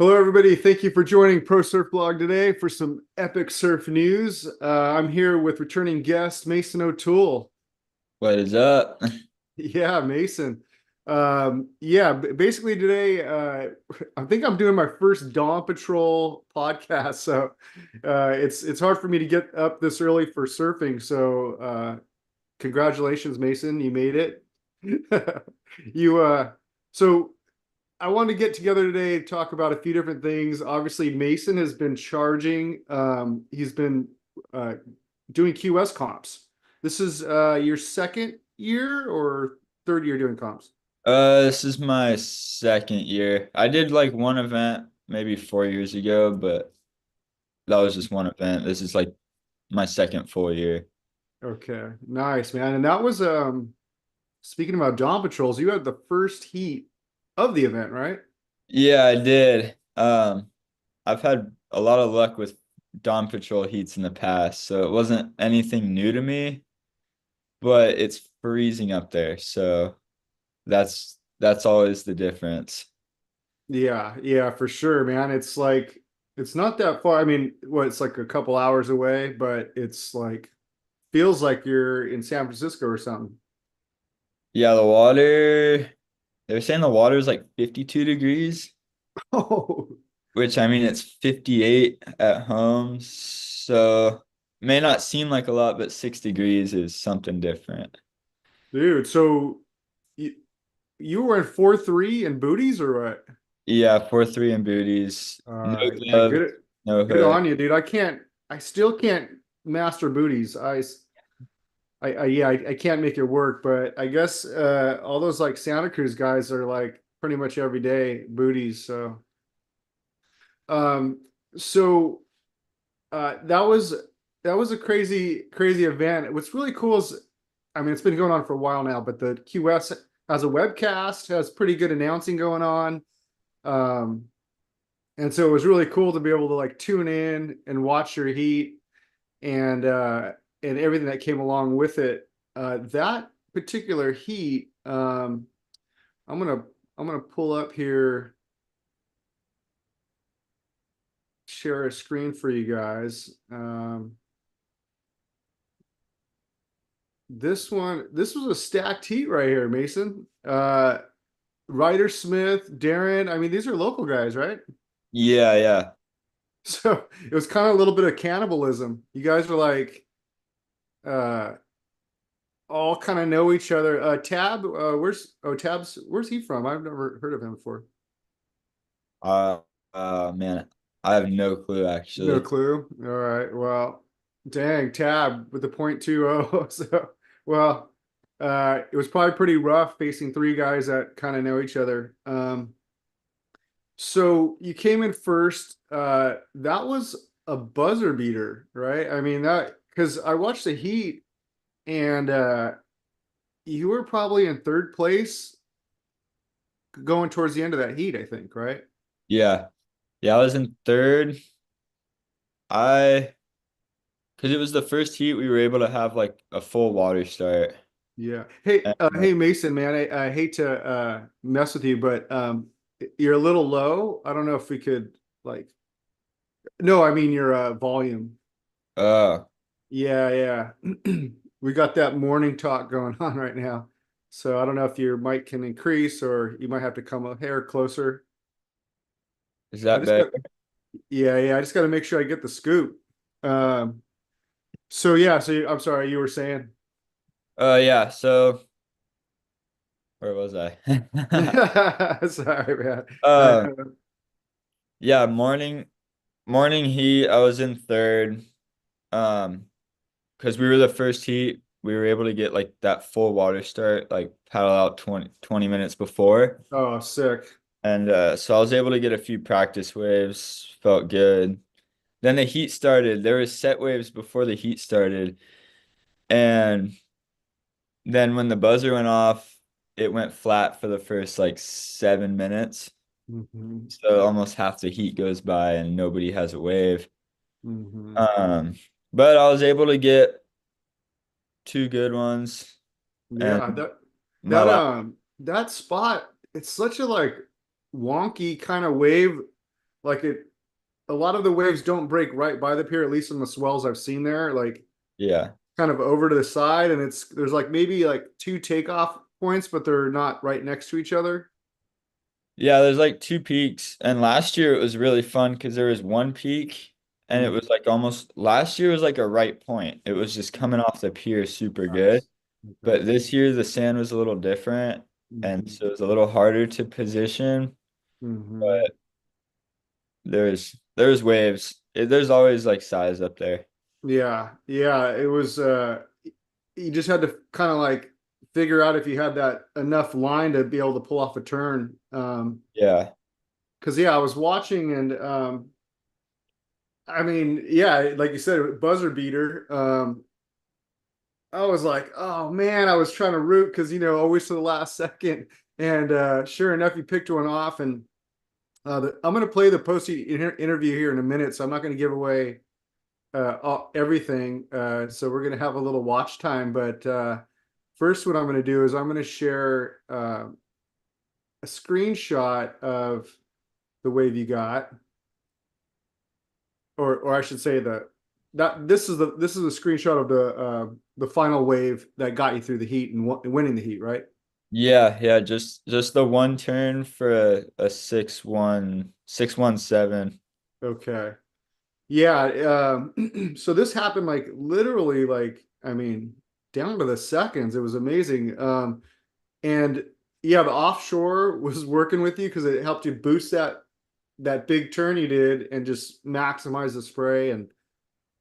Hello, everybody. Thank you for joining Pro Surf Blog today for some epic surf news. I'm here with returning guest Mason O'Toole. What is up? Yeah, Mason. Yeah, basically today, I think I'm doing my first Dawn Patrol podcast, so it's hard for me to get up this early for surfing. So congratulations, Mason, you made it. You so I wanted to get together today to talk about a few different things. Obviously, Mason has been charging. He's been uh, doing QS comps. This is your second year or third year doing comps? This is my second year. I did like one event maybe 4 years ago, but that was just one event. This is like my second full year. Okay, nice, man. And that was speaking about Dawn Patrols, you had the first heat of the event, right? Yeah, I did. I've had a lot of luck with Dawn Patrol heats in the past, so it wasn't anything new to me, but it's freezing up there, so that's always the difference. Yeah, yeah, for sure, man. It's like it's not that far. I mean, what, it's like a couple hours away, but it's like feels like you're in San Francisco or something. Yeah, the water, they were saying the water is like 52 degrees. Oh, Which I mean, it's 58 at home, so may not seem like a lot, but 6 degrees is something different. dude. So you, you were in 4-3 in booties or what? Yeah, 4-3 and booties, no Yeah, gloves, no good hood. on you, dude. I still can't master booties. Yeah, I can't make it work, but I guess all those like Santa Cruz guys are like pretty much every day booties. Um, so that was a crazy event. What's really cool is, I mean, it's been going on for a while now, but the QS has a webcast, has pretty good announcing going on. Um, and so it was really cool to be able to like tune in and watch your heat and everything that came along with it. That particular heat, I'm gonna I'm gonna pull up here, share a screen for you guys. This was a stacked heat right here, Mason. Ryder Smith, Darren. I mean, these are local guys, right? Yeah, yeah. So it was kind of a little bit of cannibalism. You guys are like uh all kind of know each other. Tab, where's he from? I've never heard of him before. Uh, man, I have no clue No actually. clue. All right. Well, dang, Tab with the .20. So, well, it was probably pretty rough facing three guys that kind of know each other. So you came in first. That was a buzzer beater, right? I mean that because I watched the Heat and you were probably in third place going towards the end of that heat, I think, right? Yeah, yeah. I was in third. I because it was the first heat we were able to have like a full water start. Yeah. And, Hey, Mason, man, I hate to mess with you, but you're a little low. I don't know if we could like, no, I mean your volume. uh, Yeah, yeah. We got that morning talk going on right now. So I don't know if your mic can increase or you might have to come a hair closer. is I that just better? got, yeah, I just got to make sure I get the scoop. Um, so yeah, I'm sorry, you were saying. Yeah. So where was I? Sorry, man. I Uh, know. yeah. Morning heat. I was in third. Um, because we were the first heat, we were able to get like that full water start, like paddle out 20 minutes before. Oh, sick. And so I was able to get a few practice waves, felt good. Then the heat started. There was set waves before the heat started. And then when the buzzer went off, it went flat for the first like 7 minutes. Hmm. So almost half the heat goes by and nobody has a wave. Hmm. Um, but I was able to get two good ones. And Yeah, my that spot, it's such a like wonky kind of wave. like a lot of the waves don't break right by the pier, at least in the swells I've seen there, like Yeah. kind of over to the side, and there's like maybe like two takeoff points, but they're not right next to each other. Yeah, there's like two peaks. And last year it was really fun because there was one peak and it Mm, was like almost last year was like a right point. It was just coming off the pier super good. nice. Okay. But this year the sand was a little different and Hmm. so it was a little harder to position. Hmm. But there's waves. There's always like size up there. Yeah, yeah. It was you just had to kind of like figure out if you had that enough line to be able to pull off a turn. Yeah. Because yeah, I was watching and I mean, yeah, like you said, buzzer beater. I was like, oh man, I was trying to root because always to the last second, and sure enough, you picked one off, and I'm going to play the post interview here in a minute, so I'm not going to give away everything. So we're going to have a little watch time, but first, what I'm going to do is I'm going to share a screenshot of the wave you got, or I should say that this is a screenshot of the final wave that got you through the heat and winning the heat, right? Yeah, yeah, just the one turn for a 617. Okay. Yeah. So this happened like literally, like, I mean, down to the seconds. It was amazing. And yeah, the offshore was working with you because it helped you boost that big turn you did and just maximize the spray. And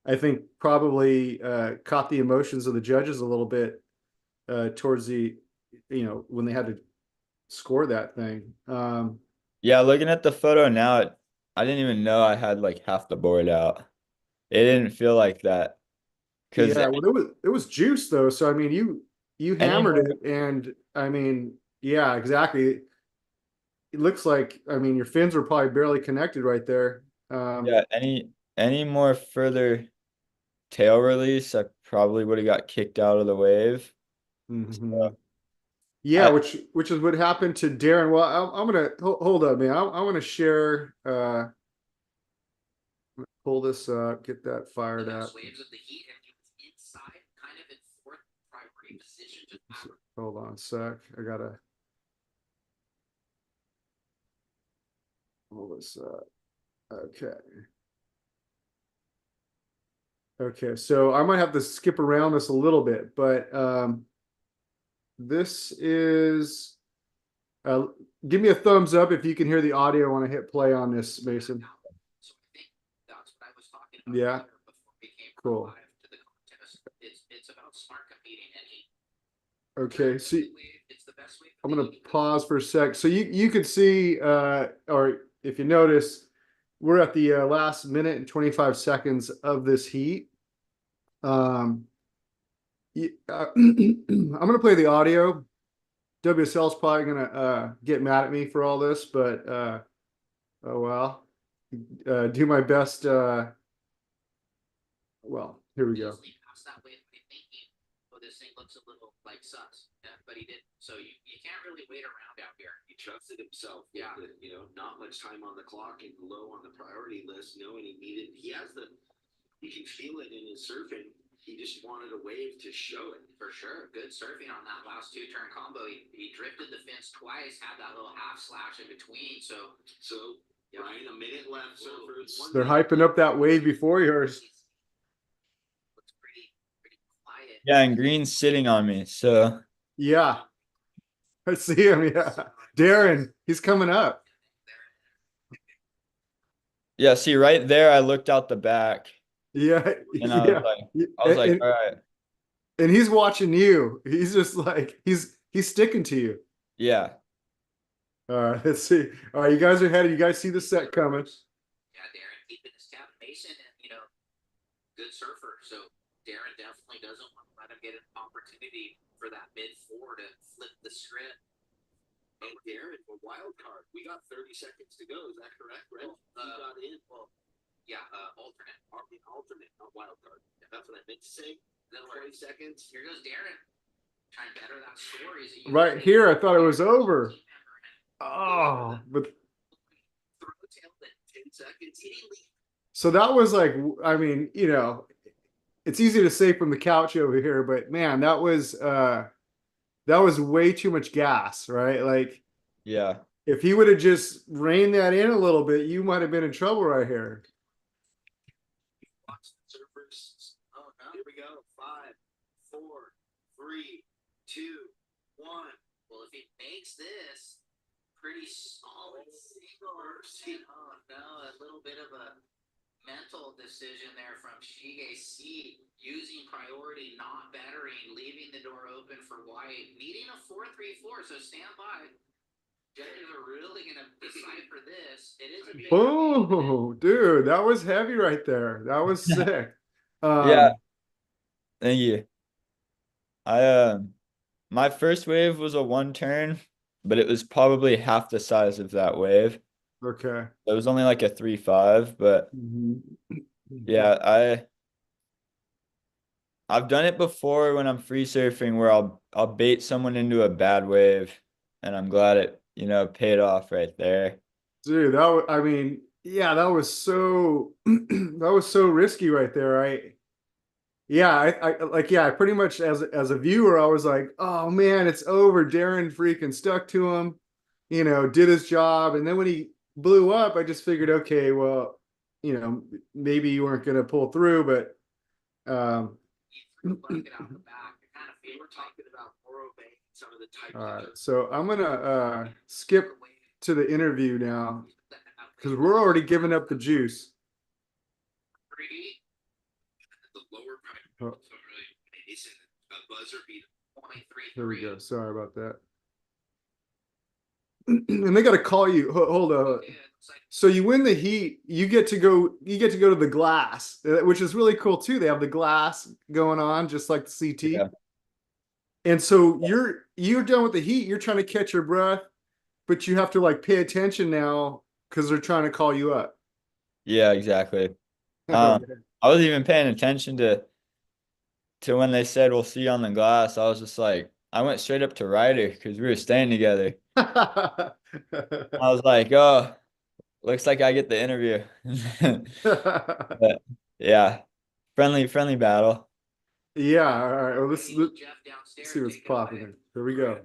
I think probably caught the emotions of the judges a little bit towards when they had to score that thing. Yeah, looking at the photo now, I didn't even know I had like half the board out. It didn't feel like that. Because Yeah, well, it was juice though. So I mean, you any hammered more, it, and I mean, yeah, exactly. It looks like, I mean, your fins were probably barely connected right there. yeah, any more further tail release, I probably would have got kicked out of the wave. Mhm. Yeah, I which is what happened to Darren. Well, I'm gonna hold up, man. I want to share. Pull this up, get that fired up. Hold on a sec. I gotta pull this up. Okay. Okay, so I might have to skip around this a little bit, but this is uh, give me a thumbs up if you can hear the audio when I hit play on this, Mason. Yeah, cool. Okay, see, I'm gonna pause for a sec. So you could see, or if you notice, we're at the last minute and 25 seconds of this heat. Um, I'm gonna play the audio. WSL is probably gonna get mad at me for all this, but oh well. Do my best. Well, here we go. They're hyping up that wave before yours. Yeah, and Green's sitting on me. So Yeah, I see him. Yeah, Darren, he's coming up. yeah, see right there, I looked out the back Yeah, and yeah, I was like, all right, and he's watching you. He's just like he's sticking to you. yeah. All right, let's see. All right, you guys are headed. You guys see the set coming. Right here, I thought it was over. Oh, but So that was like, I mean, it's easy to say from the couch over here, but man, that was way too much gas, right? Like Yeah. if he would have just reined that in a little bit, you might have been in trouble right here. Oh, dude, that was heavy right there. That was sick. Yeah. Um, Thank you. I my first wave was a one turn, but it was probably half the size of that wave. okay. It was only like a 3.5, but Mhm. yeah, I've done it before when I'm free surfing where I'll bait someone into a bad wave, and I'm glad it, paid off right there. Dude, I mean, yeah, that was so that was so risky right there, right? Yeah, I like yeah, I pretty much as a viewer, I was like, oh man, it's over. Darren freaking stuck to him, did his job. And then when he blew up, I just figured, okay, well, maybe you weren't gonna pull through, but all right. So I'm gonna skip to the interview now because we're already giving up the juice. Oh, here we go. Sorry about that. And they got to call you. Hold on. So you win the heat, you get to go to the glass, which is really cool too. They have the glass going on just like the CT. Yeah. And so you're done with the heat, you're trying to catch your breath, but you have to like pay attention now because they're trying to call you up. Yeah, exactly. Um, Okay. I wasn't even paying attention to when they said we'll see you on the glass. I was just like, I went straight up to Ryder because we were staying together. I was like, oh, looks like I get the interview. But yeah, friendly battle. Yeah, all right. Well, let's see what's popping here. Here we go.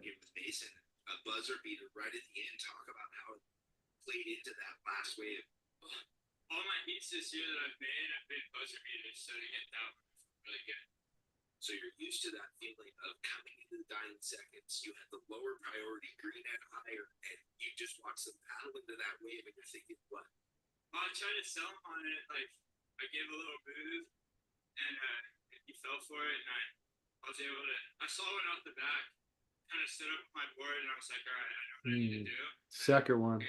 Second one.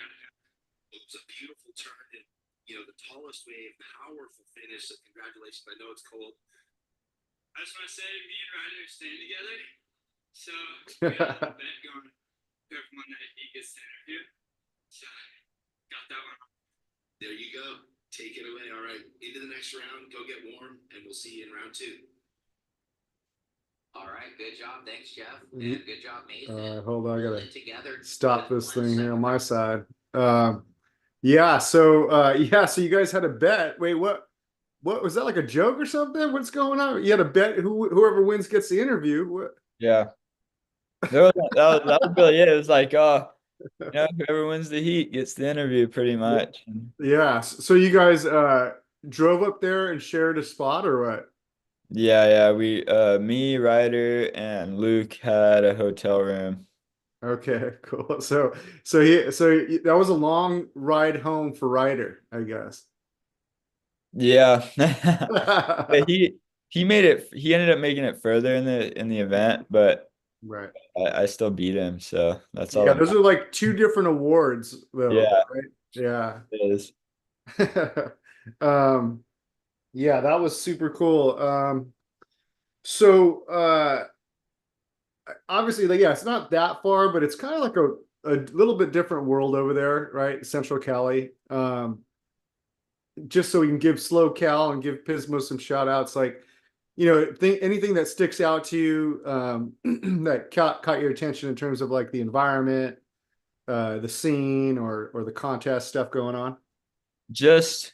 Hold on, I gotta stop this thing here on my side. Um, so you guys had a bet. Wait, what was that like a joke or something? What's going on? You had a bet whoever wins gets the interview. What? Yeah. That was really it. It was like, oh, whoever wins the heat gets the interview pretty much. Yeah. So you guys drove up there and shared a spot or what? Yeah, we me, Ryder, and Luke had a hotel room. Okay, cool. So that was a long ride home for Ryder, I guess. Yeah. But he ended up making it further in the event, but Right. I still beat him, so that's all Yeah, that those matters. are like two different awards though, Yeah, right? Yeah. it is. Um, yeah, that was super cool. So obviously like yeah, it's not that far, but it's kind of like a little bit different world over there, right? Central Cali. Just so we can give Slow Cal and give Pismo some shout outs, like, anything that sticks out to you that caught your attention in terms of like the environment, the scene or the contest stuff going on. just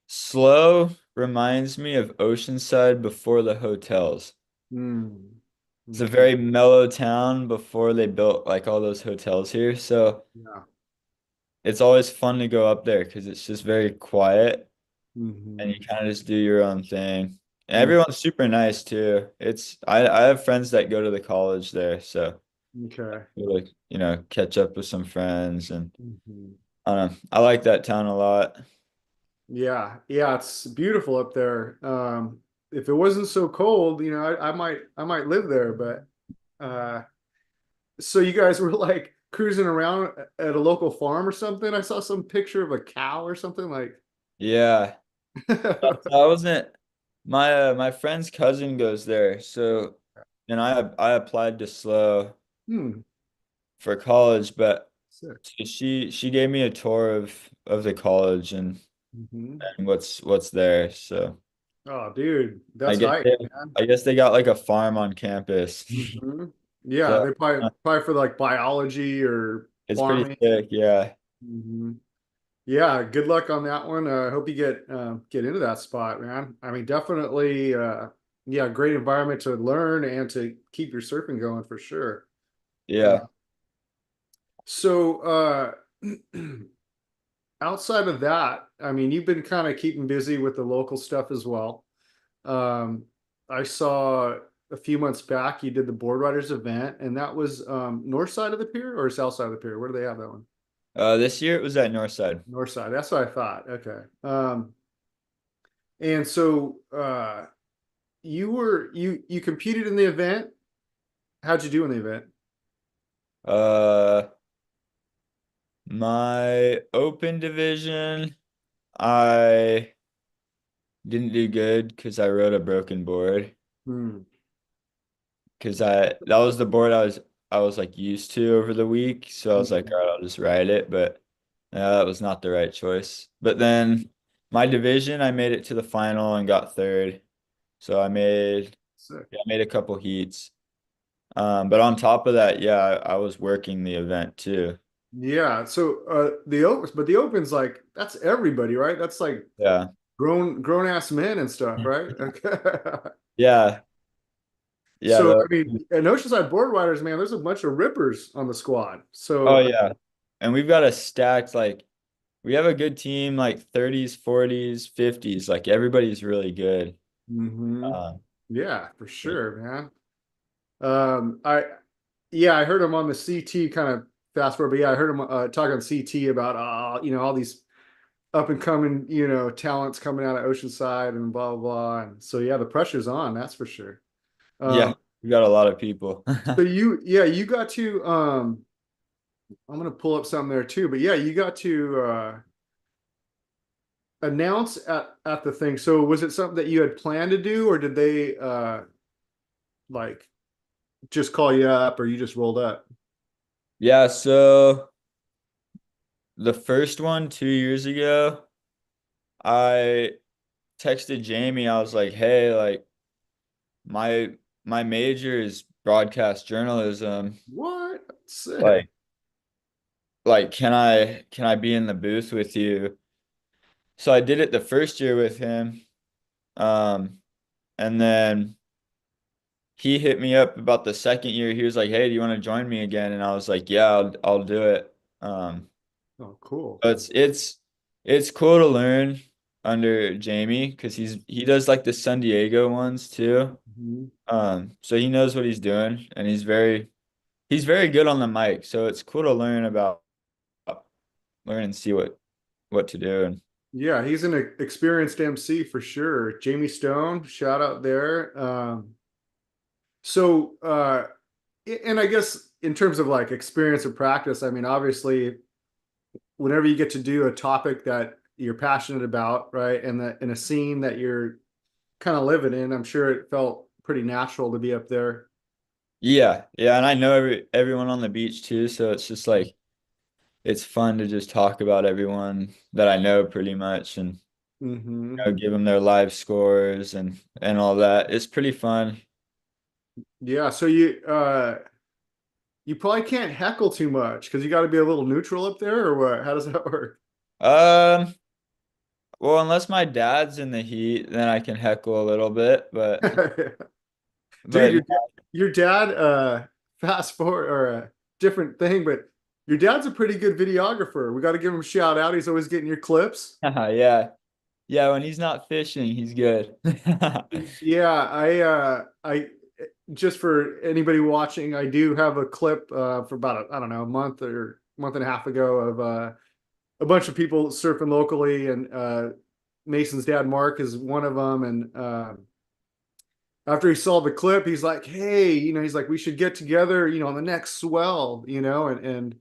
slow reminds me of Oceanside before the hotels. Mm. It's a Okay. very mellow town before they built like all those hotels here. So Yeah. it's always fun to go up there because it's just very quiet and you Hmm. kind of just do your own thing. And Mm. everyone's super nice too. I have friends that go to the college there, so Okay. like, catch up with some friends and Hmm. I don't know. I like that town a lot. Yeah. Yeah. It's beautiful up there. If it wasn't so cold, I might live there, but uh, so you guys were like cruising around at a local farm or something? I saw some picture of a cow or something like. Yeah. So I wasn't my friend's cousin goes there, so and I applied to SLO Hmm. for college, but Sick. she gave me a tour of the college Hmm. and what's there. So Oh, dude, I that's guess hype, they, man. I guess they got like a farm on campus. Hmm. Yeah, So they probably for like biology or it's pretty farming. sick, yeah. Hmm. Yeah, good luck on that one. I hope you get into that spot, man. I mean, definitely, yeah, great environment to learn and to keep your surfing going for sure. Uh, Yeah. so, outside of that, I mean, you've been kind of keeping busy with the local stuff as well. Um, I saw a few months back you did the Boardriders event, and that was north side of the pier or south side of the pier. Where do they have that one? This year it was at Northside. North side. That's what I thought. Okay. And so you competed in the event. How'd you do in the event? Uh my open division, I didn't do good because I rode a broken board. Hmm. Because that was the board I was like used to over the week. So I was like, all Mhm. right, I'll just ride it. But that was not the right choice. But then my division, I made it to the final and got third. So Sick. I made a couple heats. But on top of that, yeah, I was working the event too. Yeah. So the open, but the open's like that's everybody, right? That's like Yeah. grown ass men and stuff, right? Okay. Yeah. Yeah. So I mean, at Oceanside Board Riders, man, there's a bunch of rippers on the squad. Oh So yeah. And we've got a stacked like we have a good team like 30s, 40s, 50s. Like everybody's really good. hmm. Um, Yeah, for sure, man. I yeah, I heard him on the CT kind of fast forward, but yeah, I heard him talk on CT about all these up and coming, talents coming out of Oceanside and blah blah blah. And so yeah, the pressure's on, that's for sure. yeah, Um, we got a lot of people. so you got to I'm gonna pull up something there too, but yeah, you got to announce at the thing. So was it something that you had planned to do, or did they like just call you up, or you just rolled up? Yeah, so the first one 2 years ago, I texted Jamie. I was like, "Hey, like my my major is broadcast journalism. What? Sick. Like, like can I be in the booth with you?" So I did it the first year with him. Um, and then he hit me up about the second year. He was like, "Hey, do you want to join me again?" And I was like, "Yeah, I'll do it." Oh, cool. It's cool to learn under Jamie because he does like the San Diego ones too. Mhm. So he knows what he's doing and he's very good on the mic. So it's cool to learn and see what to do. And Yeah, he's an experienced MC for sure. Jamie Stone, shout out there. So, and I guess in terms of like experience and practice, I mean, obviously, whenever you get to do a topic that you're passionate about, right, and that in a scene that you're kind of living in, I'm sure it felt pretty natural to be up there. yeah, yeah, and I know everyone on the beach too. So it's just like it's fun to just talk about everyone that I know pretty much and Hmm. give them their live scores and all that. It's pretty fun. Yeah, so you probably can't heckle too much because you got to be a little neutral up there, or what? How does that work? Um, Well, unless my dad's in the heat, then I can heckle a little bit, Dude, but your dad, fast forward or a different thing, but your dad's a pretty good videographer. We got to give him a shout out. He's always getting your clips. yeah. Yeah, when he's not fishing, he's good. Yeah, I just for anybody watching, I do have a clip for about I don't know, a month or month and a half ago of a bunch of people surfing locally, and Mason's dad Mark is one of them, and after he saw the clip, he's like, "Hey, he's like, we should get together, on the next swell, and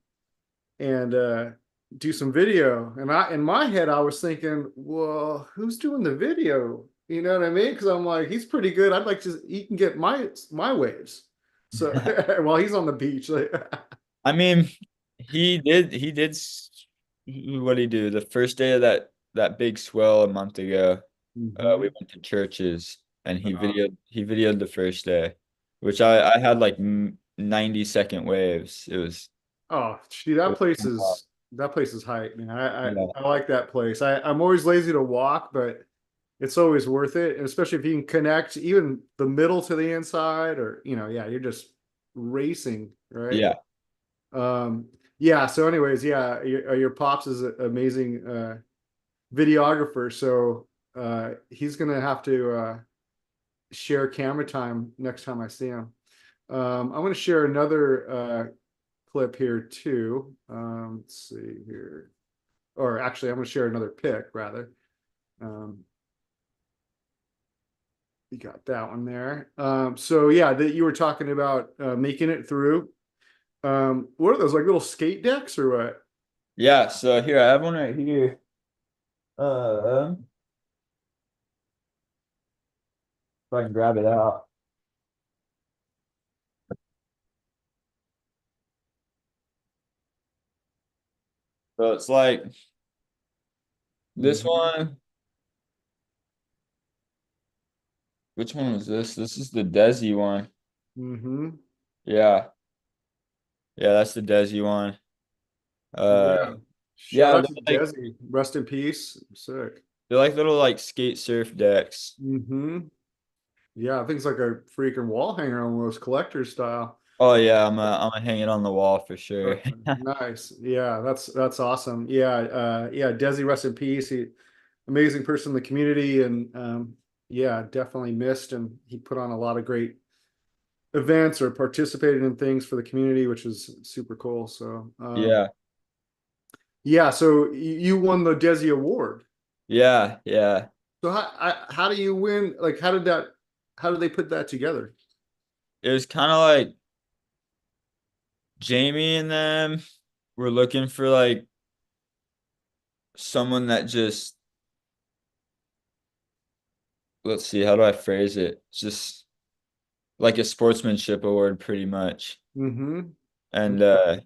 do some video." And in my head, I was thinking, well, who's doing the video? You know what I mean? Because I'm like, he's pretty good. I'd like to. He can get my waves. So while he's on the beach, like, I mean, what did he do? The first day of that big swell a month ago, we mhm. went to churches and he videoed the first day, which I had like 90-second waves. Oh, gee, It that was place is hype, man. yeah. I like that place. I'm always lazy to walk, but it's always worth it, and especially if you can connect even the middle to the inside, or yeah, you're just racing, right? Yeah. Yeah. So, anyways, yeah, your pops is an amazing videographer, so he's gonna have to share camera time next time I see him. I'm gonna share another clip here too. Let's see here, or actually, I'm gonna share another pic rather. Um, You got that one there. So yeah, that you were talking about making it through. What are those, like little skate decks or what? Yeah, so here I have one right here. If I can grab it out. So it's like this Mm-hmm. one. Which one was this? This is the Desi one. Mm-hmm. Yeah. Yeah, that's the Desi one. Uh Yeah. Shout yeah, out to Desi. Rest in peace. Sick. they're like little like skate surf decks. Mm-hmm. Yeah, I think it's like a freaking wall hanger almost, collector style. Oh yeah, I'm gonna hang it on the wall for sure. Nice. Yeah, that's awesome. Yeah, Desi, rest in peace. Amazing person in the community, and yeah, definitely missed. And he put on a lot of great events or participated in things for the community, which is super cool. So Yeah. yeah, so you won the Desi Award. Yeah, yeah. So how do you win? Like, how did they put that together? It was kind of like Jamie and them were looking for like someone that just, let's see, how do I phrase it? Just like a sportsmanship award pretty much. Mm-hmm. And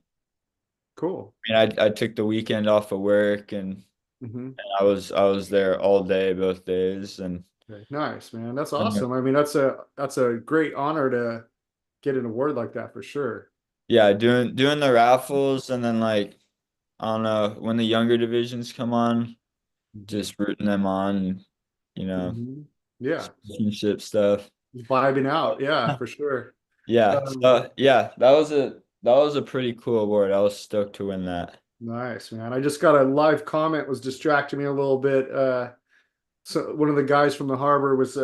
Cool. I mean I took the weekend off of work and Mm-hmm. I was there all day both days Okay. Nice, man. That's and awesome. I mean, that's a great honor to get an award like that for sure. yeah, doing the raffles and then like I don't know, when the younger divisions come on, Mm-hmm. just rooting them on, you know, Mm-hmm. Yeah, championship stuff. vibing out. Yeah, for sure. Yeah. Um, So yeah, that was a pretty cool award. I was stoked to win that. nice, man. I just got a live comment was distracting me a little bit. So one of the guys from the harbor was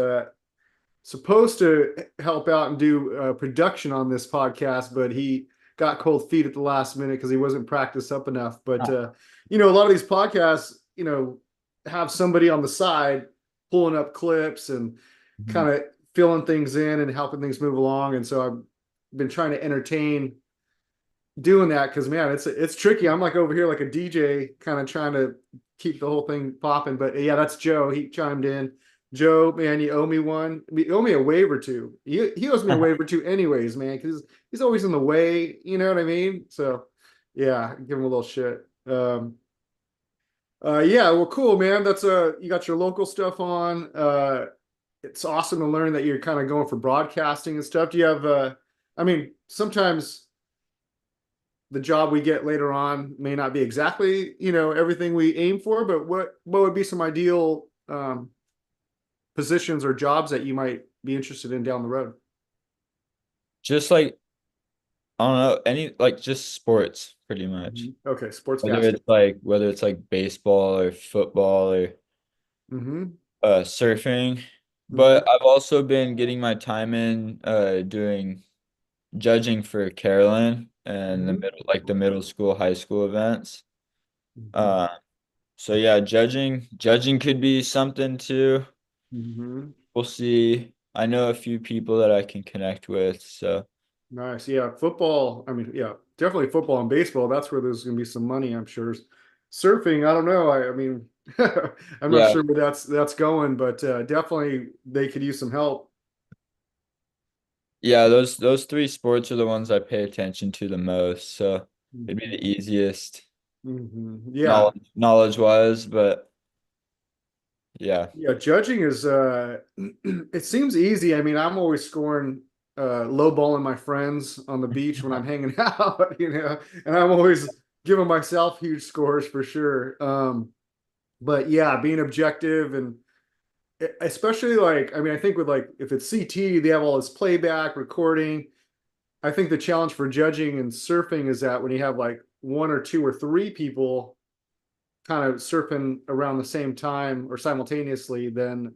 supposed to help out and do production on this podcast, but he got cold feet at the last minute because he wasn't practiced up enough. But a lot of these podcasts, have somebody on the side pulling up clips and Mhm. kind of filling things in and helping things move along. And so I've been trying to entertain doing that because man, it's tricky. I'm like over here like a DJ, kind of trying to keep the whole thing popping. But yeah, that's Joe. He chimed in. Joe, man, you owe me one. You owe me a wave or two. He owes me a wave or two, anyways, man, because he's always in the way. You know what I mean? So yeah, give him a little shit. Yeah, well, cool, man. That's you got your local stuff on. It's awesome to learn that you're kind of going for broadcasting and stuff. Do you have I mean, sometimes the job we get later on may not be exactly, everything we aim for, but what would be some ideal positions or jobs that you might be interested in down the road? Just like I don't know, any like just sports pretty much. Okay, sportscasting. Whether it's like baseball or football or Mm-hmm. surfing. Mm-hmm. But I've also been getting my time in doing judging for Carolyn and Mm-hmm. the middle school, high school events. Mm-hmm. Uh, so yeah, judging could be something too. Mm-hmm. We'll see. I know a few people that I can connect with, so Nice. Yeah, football. I mean, yeah, definitely football and baseball. That's where there's going to be some money, I'm sure. Surfing, I don't know. I mean, I'm not yeah, sure where that's going, but definitely they could use some help. yeah, those three sports are the ones I pay attention to the most. So it'd be Mhm. the easiest Yeah. knowledge wise, but yeah. Yeah, judging is it seems easy. I mean, I'm always scoring low balling my friends on the beach when I'm hanging out, and I'm always giving myself huge scores for sure. But yeah, being objective and especially like, I mean, I think with like if it's CT, they have all this playback recording. I think the challenge for judging and surfing is that when you have like one or two or three people kind of surfing around the same time or simultaneously, then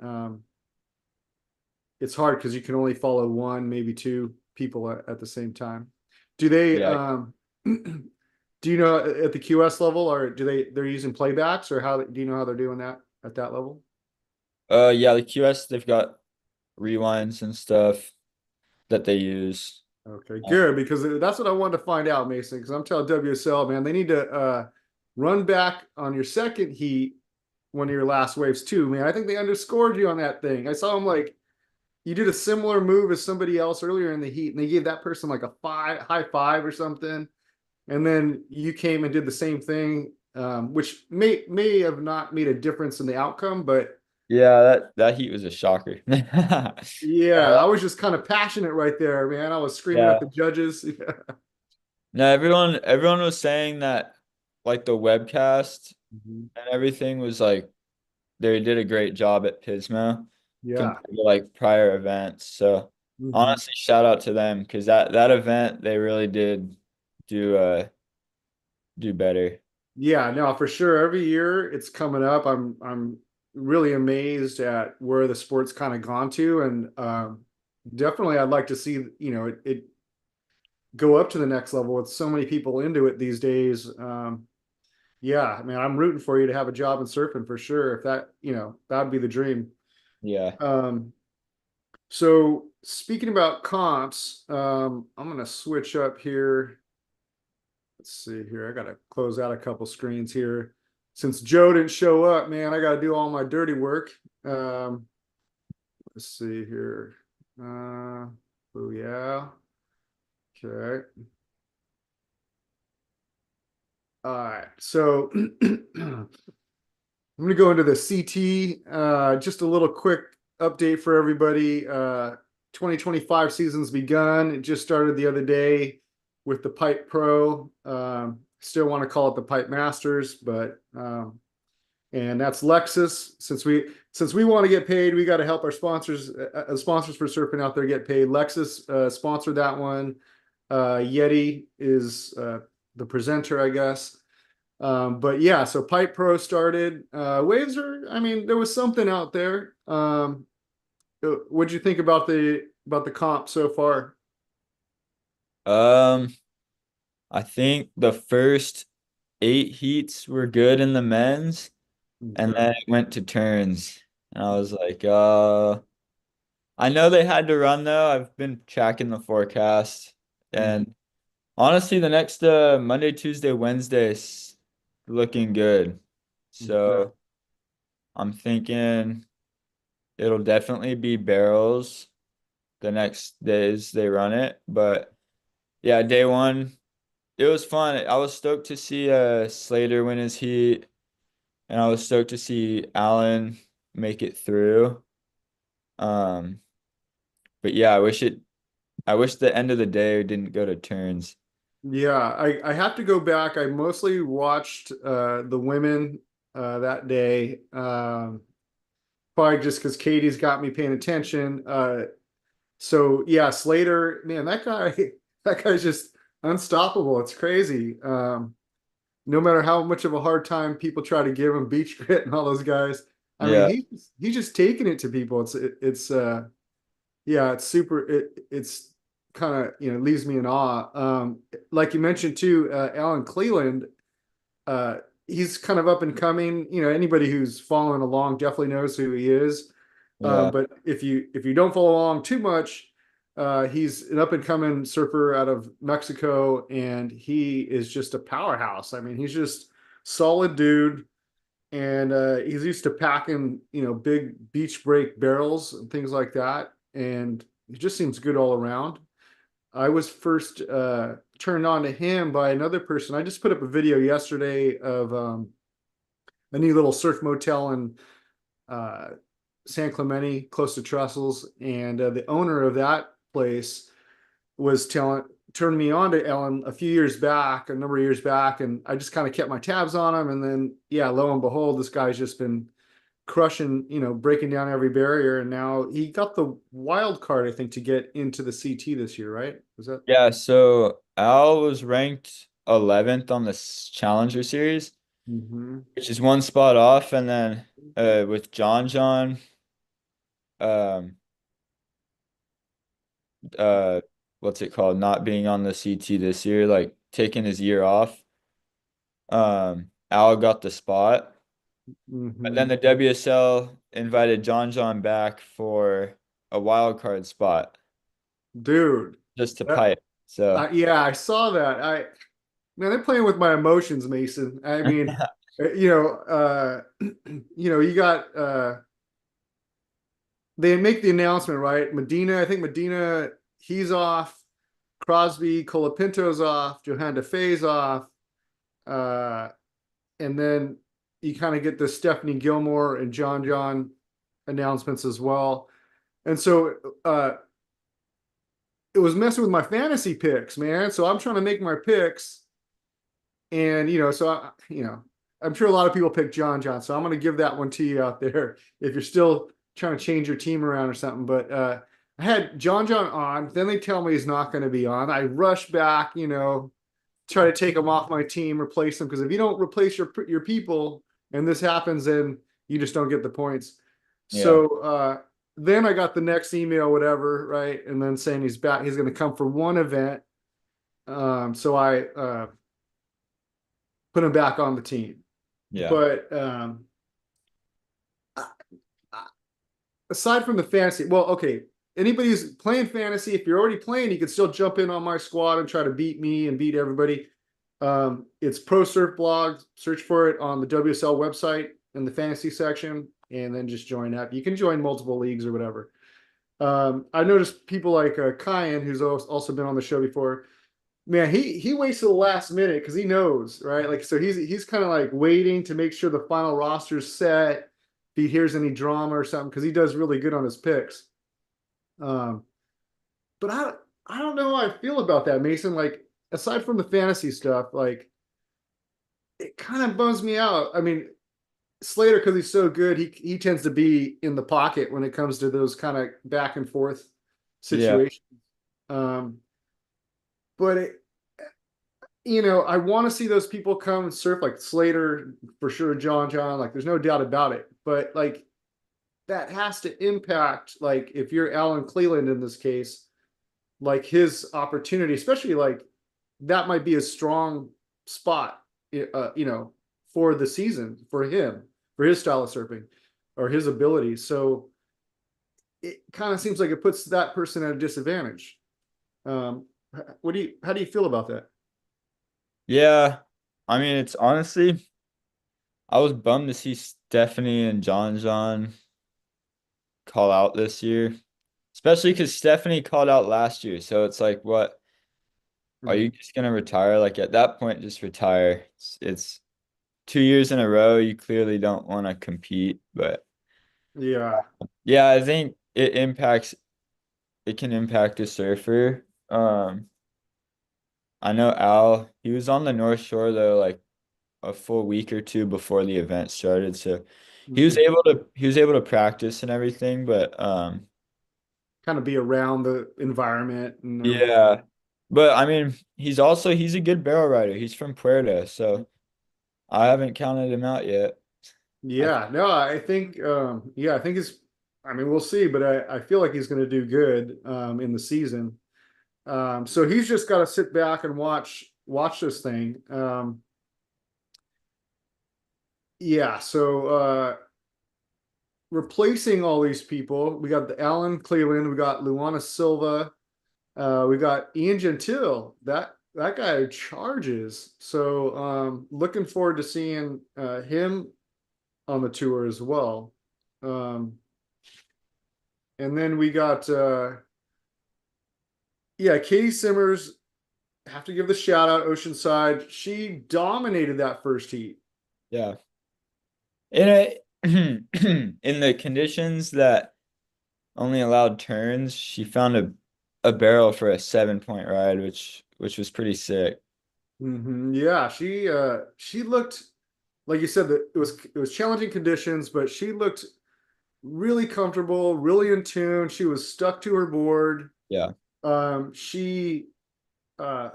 it's hard because you can only follow one, maybe two people at the same time. Do they Yeah. do you know at the QS level, or they're using playbacks, or how do you know how they're doing that at that level? Yeah, the QS they've got rewinds and stuff that they use. Okay, Um, good, because that's what I wanted to find out, Mason. Because I'm telling WSL, man, they need to run back on your second heat, one of your last waves too, man. I think they underscored you on that thing. I saw them like you did a similar move as somebody else earlier in the heat, and they gave that person like a high five or something, and then you came and did the same thing, which may have not made a difference in the outcome, but yeah, that heat was a shocker. yeah, I was just kind of passionate right there, man. I was screaming at Yeah. the judges. No, everyone was saying that like the webcast Mhm. and everything was like they did a great job at Pismo Yeah. compared to like prior events. So Mhm. honestly, shout out to them because that event they really did do do better. Yeah, no, for sure. Every year it's coming up. I'm really amazed at where the sport's kind of gone to, and definitely I'd like to see it go up to the next level with so many people into it these days. Yeah, I mean, I'm rooting for you to have a job in surfing for sure. If that, that'd be the dream. Yeah. Um, so speaking about comps, I'm gonna switch up here. Let's see here. I gotta close out a couple screens here. Since Joe didn't show up, man, I gotta do all my dirty work. Um, let's see here. Oh yeah. Okay. All right. So I'm going to go into the CT. Just a little quick update for everybody. 2025 season's begun. It just started the other day with the Pipe Pro. Still want to call it the Pipe Masters, but and that's Lexus. Since we want to get paid, we got to help our sponsors for surfing out there get paid. Lexus sponsored that one. Yeti is the presenter, I guess. But yeah, so Pipe Pro started. Waves are, I mean, there was something out there. What'd you think about the comp so far? Um, I think the first eight heats were good in the men's, and Okay. then it went to turns. And I was like, I know they had to run though. I've been tracking the forecast, Mhm. and honestly, the next Monday, Tuesday, Wednesday's looking good. Okay. So I'm thinking it'll definitely be barrels the next days they run it. But yeah, day one, it was fun. I was stoked to see Slater win his heat, and I was stoked to see Allen make it through. But yeah, I wish the end of the day didn't go to turns. Yeah, I have to go back. I mostly watched the women that day. Probably just because Katie's got me paying attention. So yeah, Slater, man, that guy, that guy's just unstoppable. It's crazy. No matter how much of a hard time people try to give him, Beach Grit and all those guys. I mean, Yeah. he's just taking it to people. It's yeah, it's super. It's kind of leaves me in awe. Like you mentioned too, Alan Cleland. Uh, he's kind of up and coming. Anybody who's following along definitely knows who he is. Yeah. But if you don't follow along too much, he's an up and coming surfer out of Mexico, and he is just a powerhouse. I mean, he's just solid dude, and he's used to packing big beach break barrels and things like that, and he just seems good all around. I was first turned on to him by another person. I just put up a video yesterday of a neat little surf motel in uh, San Clemente, close to Trestles, and the owner of that place was telling turned me on to Ellen a few years back, a number of years back, and I just kind of kept my tabs on him. And then, yeah, lo and behold, this guy's just been crushing, breaking down every barrier. And now he got the wild card, I think, to get into the CT this year, right? Was that? Yeah, so Al was ranked 11th on the Challenger series, Mm-hmm. which is one spot off, and then with John, um, uh, what's it called, not being on the CT this year, like taking his year off, Al got the spot, but then Mm-hmm. the WSL invited John back for a wild card spot Dude, just to that, pipe. So yeah, I saw that. Man, they're playing with my emotions, Mason. I mean, you know, you got they make the announcement, right? Medina, I think Medina, he's off. Crosby, Colapinto's off. Johanna Defay's off. Uh, and then you kind of get the Stephanie Gilmore and John announcements as well. And so it was messing with my fantasy picks, man. So I'm trying to make my picks, and I'm sure a lot of people pick John. So I'm going to give that one to you out there if you're still trying to change your team around or something. But I had John on. Then they tell me he's not going to be on. I rush back, try to take him off my team, replace him, because if you don't replace your people and this happens, then you just don't get the points. yeah, So then I got the next email, whatever, right, and then saying he's back. He's going to come for one event. So I put him back on the team. yeah, But aside from the fantasy, well, okay, anybody who's playing fantasy, if you're already playing, you can still jump in on my squad and try to beat me and beat everybody. It's Pro Surf Blog. Search for it on the WSL website in the fantasy section, and then just join up. You can join multiple leagues or whatever. I noticed people like Kyan, who's also been on the show before. Man, he waits till the last minute because he knows, right? Like, so he's kind of like waiting to make sure the final roster's set. If he hears any drama or something, because he does really good on his picks. Um, but I don't know how I feel about that, Mason. Like, aside from the fantasy stuff, like it kind of bums me out. I mean, Slater, because he's so good, he tends to be in the pocket when it comes to those kind of back and forth yeah, situations. Um, but I want to see those people come and surf like Slater for sure, John. Like, there's no doubt about it. But like that has to impact, like, if you're Alan Cleland in this case, like his opportunity, especially like that might be a strong spot, for the season for him, for his style of surfing or his ability. So it kind of seems like it puts that person at a disadvantage. Um, how do you feel about that? yeah. I mean, it's honestly, I was bummed to see Stephanie and John call out this year, especially because Stephanie called out last year. So it's like, what are you Mhm. just gonna retire? Like at that point, just retire. It's 2 years in a row. You clearly don't want to compete, but Yeah. yeah, I think it impacts. It can impact a surfer. I know Al, he was on the North Shore though, like a full week or two before the event started. So Mhm. he was able to practice and everything, but Kind of be around the environment and everything. yeah. But I mean, he's a good barrel rider. He's from Puerto, so I haven't counted him out yet. I Yeah, no, I think yeah, I think it's I mean we'll see, but I feel like he's gonna do good in the season. So he's just gotta sit back and watch this thing. Yeah, so replacing all these people, we got the Alan Cleland, we got Luana Silva, we got Ian Gentile. That guy charges. So looking forward to seeing him on the tour as well. Um, and then we got yeah, Katie Simmers. Have to give the shout out Oceanside. She dominated that first heat. yeah. In a in the conditions that only allowed turns, she found a barrel for a 7 point ride, which was pretty sick. Yeah, she looked like you said that it was challenging conditions, but she looked really comfortable, really in tune. She was stuck to her board. Yeah. Um, she uh,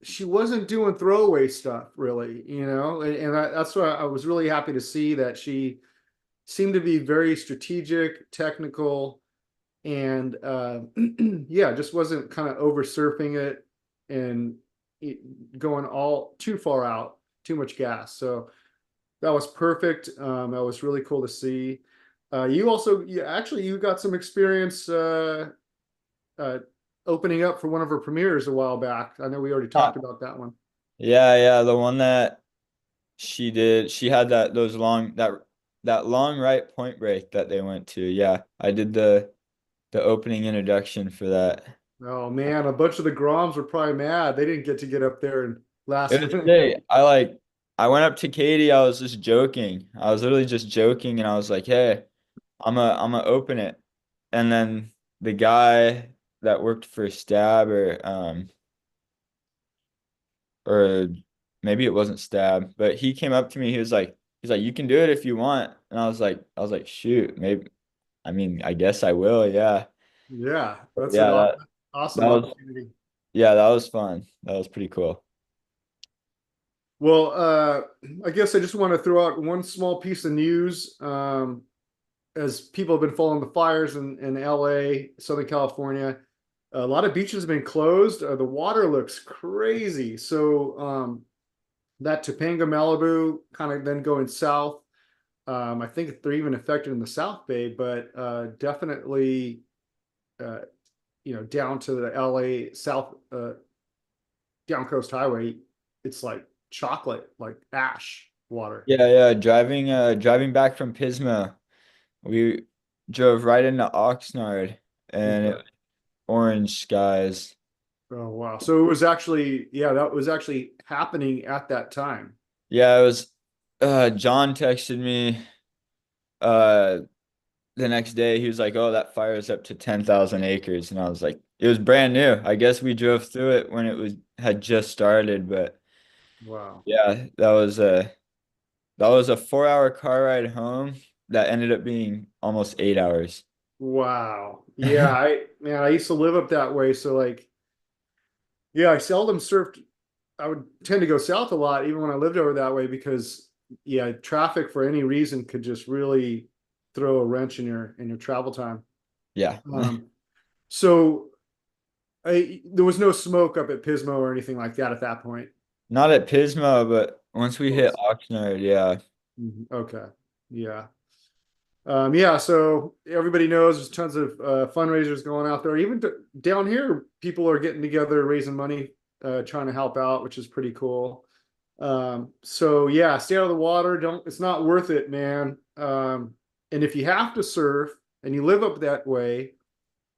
she wasn't doing throwaway stuff really, and that's why I was really happy to see that she seemed to be very strategic, technical, and yeah, just wasn't kind of over surfing it and going all too far out, too much gas. So that was perfect. That was really cool to see. You also, you got some experience uh, opening up for one of her premieres a while back. I know we already Huh. talked about that one. Yeah, yeah, the one that she did, she had that long right point break that they went to. Yeah, I did the opening introduction for that. Oh man, a bunch of the Groms were probably mad. They didn't get to get up there and last It was minute. sick. I went up to Katie, I was just joking. I was literally just joking and I was like, "Hey, I'm gonna open it." And then the guy that worked for Stab or maybe it wasn't Stab, but he came up to me, he's like, "You can do it if you want." And I was like, "Shoot, maybe I mean, I guess I will, yeah." Yeah, But that's an yeah, that awesome was opportunity. yeah, that was fun. That was pretty cool. Well, I guess I just want to throw out one small piece of news. As people have been following the fires in LA, Southern California, a lot of beaches have been closed. The water looks crazy. So that Topanga, Malibu, kind of then going south. I think they're even affected in the South Bay, but definitely, uh, down to the LA South down Coast Highway, it's like chocolate, like ash water. Yeah, yeah, driving back from Pismo, we drove right into Oxnard and it Okay. was orange skies. Oh wow. So it was actually, yeah, that was actually happening at that time. Yeah, it was John texted me uh the next day. He was like, "Oh, that fire is up to 10,000 acres." And I was like, it was brand new. I guess we drove through it when it was had just started, but Wow. yeah, that was a 4 hour car ride home that ended up being almost 8 hours. Wow. Yeah, I used to live up that way. So like, yeah, I seldom surfed. I would tend to go south a lot, even when I lived over that way, because yeah, traffic for any reason could just really throw a wrench in your travel time. Yeah. Um, so there was no smoke up at Pismo or anything like that at that point. Not at Pismo, but once we hit Close. Oxnard, yeah. Okay. Yeah. Yeah, so everybody knows there's tons of fundraisers going out there. Even down here, people are getting together, raising money, trying to help out, which is pretty cool. So yeah, stay out of the water. Don't. It's not worth it, man. And if you have to surf and you live up that way,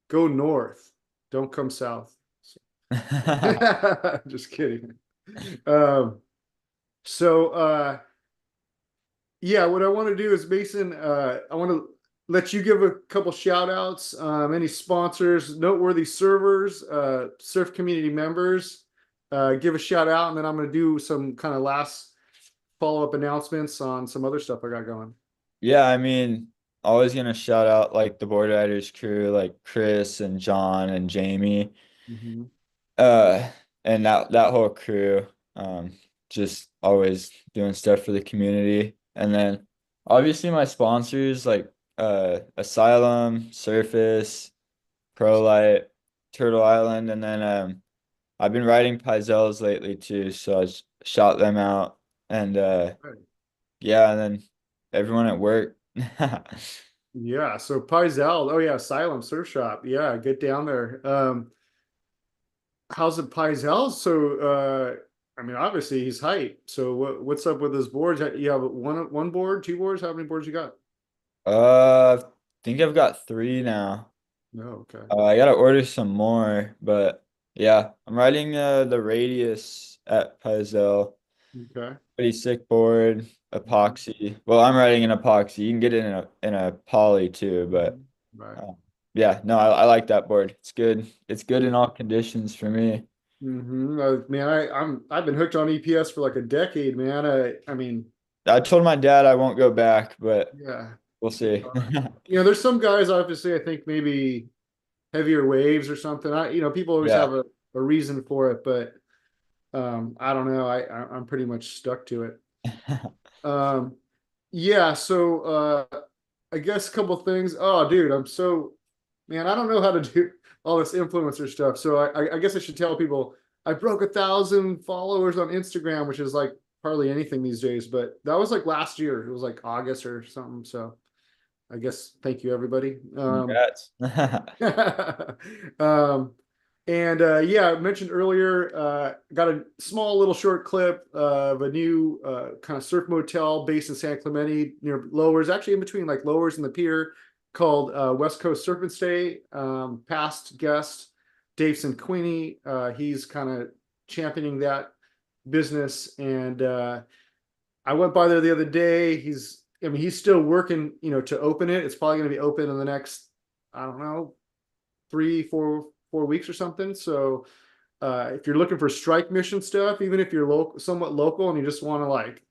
go north. Don't come south. Just kidding. Um, so yeah, what I want to do is Mason, I want to let you give a couple shout outs, any sponsors, noteworthy servers, surf community members. give a shout out, and then I'm going to do some kind of last follow-up announcements on some other stuff I got going. Yeah, I mean, always gonna shout out like the board riders crew, like Chris and John and Jamie. Mhm. Uh, and that whole crew, just always doing stuff for the community. And then obviously my sponsors like Asylum, Surface, ProLight, Turtle Island, and then I've been riding Pizels lately too, so I shot them out. And Right. yeah, and then everyone at work. Yeah, so Pizel, oh yeah, Asylum Surf Shop. Yeah, get down there. How's it Pizel? So I mean obviously he's hype. So what's up with his boards? You have one board, two boards? How many boards you got? I think I've got three now. No, okay. I gotta order some more, but yeah, I'm riding the Radius at Pizel. Okay. Pretty sick board, Mhm. epoxy. Well, I'm riding an epoxy. You can get it in a poly too, but Mhm. Right. yeah, no, I like that board. It's good. It's good in all conditions for me. Man, I've been hooked on EPS for like a decade, man. I mean, I told my dad I won't go back, but yeah. we'll see. Uh, there's some guys obviously I think maybe heavier waves or something. People always Yeah. have a reason for it, but I don't know. I'm pretty much stuck to it. Um, yeah, so I guess a couple things. Oh, dude, man, I don't know how to do all this influencer stuff. So I guess I should tell people I broke 1,000 followers on Instagram, which is like hardly anything these days, but that was like last year. It was like August or something. So I guess thank you everybody. Congrats. Um, and yeah, I mentioned earlier, got a small little short clip of a new kind of surf motel based in San Clemente near Lowers, actually in between like Lowers and the pier, called West Coast Surf and Stay. Past guest Dave Queenie, he's kind of championing that business, and I went by there the other day. I mean, he's still working, to open it. It's probably going to be open in the next, I don't know, 3, 4 weeks or something. So if you're looking for strike mission stuff, even if you're local, somewhat local, and you just want to like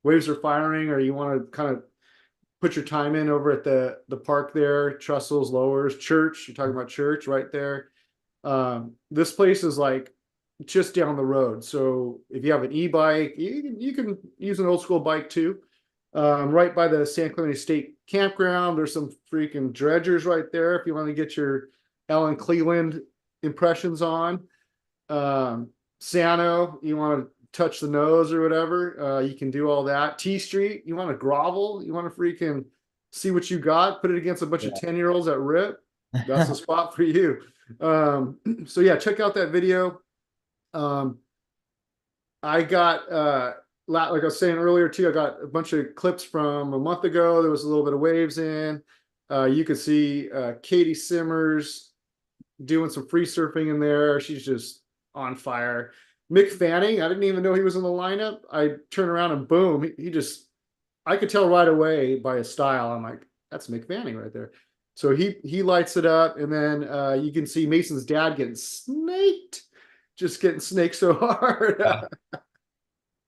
waves are firing, or you want to kind of put your time in over at the park there, Trestles, Lowers, Church. You're talking about Church right there. This place is like just down the road. So if you have an e-bike, you can use an old school bike too. Right by the San Clemente State Campground, there's some freaking dredgers right there if you want to get your Ellen Cleland impressions on. Um, Sano, you want to touch the nose or whatever, you can do all that. T Street, you want to grovel, you want to freaking see what you got, put it against a bunch of Yeah. 10-year-olds at RIP. That's the spot for you. So yeah, check out that video. Um, I got like I was saying earlier too, I got a bunch of clips from a month ago. There was a little bit of waves in. You could see Katie Simmers doing some free surfing in there. She's just on fire. Mick Fanning, I didn't even know he was in the lineup. I turn around and boom, he just I could tell right away by his style. I'm like, that's Mick Fanning right there. So he lights it up, and then you can see Mason's dad getting snaked, just getting snaked so hard.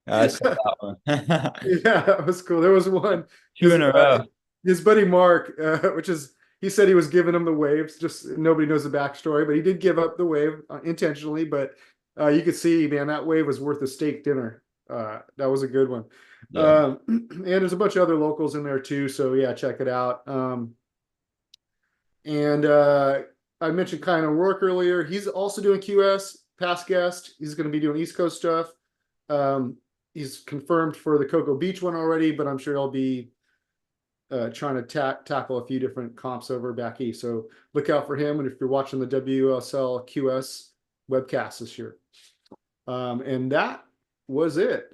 I saw that one. Yeah, that was cool. There was one, Two in a row. his buddy Mark, which is he said he was giving him the waves. Just nobody knows the backstory, but he did give up the wave intentionally. But you could see, man, that wave was worth a steak dinner. That was a good one. Yeah. And there's a bunch of other locals in there too. So yeah, check it out. And I mentioned kind of work earlier. He's also doing QS, past guest. He's going to be doing East Coast stuff. Um, he's confirmed for the Cocoa Beach one already, but I'm sure he'll be trying to tackle a few different comps over back east. So look out for him. And if you're watching the WSL QS webcast this year, and that was it.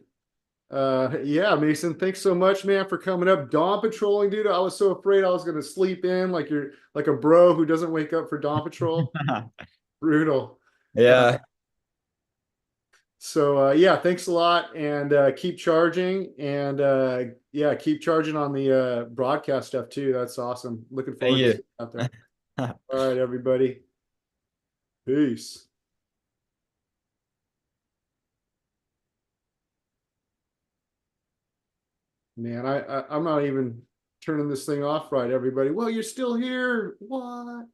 Yeah, Mason, thanks so much, man, for coming up. Dawn patrolling, dude. I was so afraid I was gonna sleep in like you're like a bro who doesn't wake up for dawn patrol. Brutal. Uh, Yeah. so yeah, thanks a lot, and keep charging, and yeah, keep charging on the broadcast stuff too. That's awesome. Looking Thank forward to you. seeing you out there. All right, everybody. Peace. Man, I'm not even turning this thing off right, everybody. Well, you're still here. What?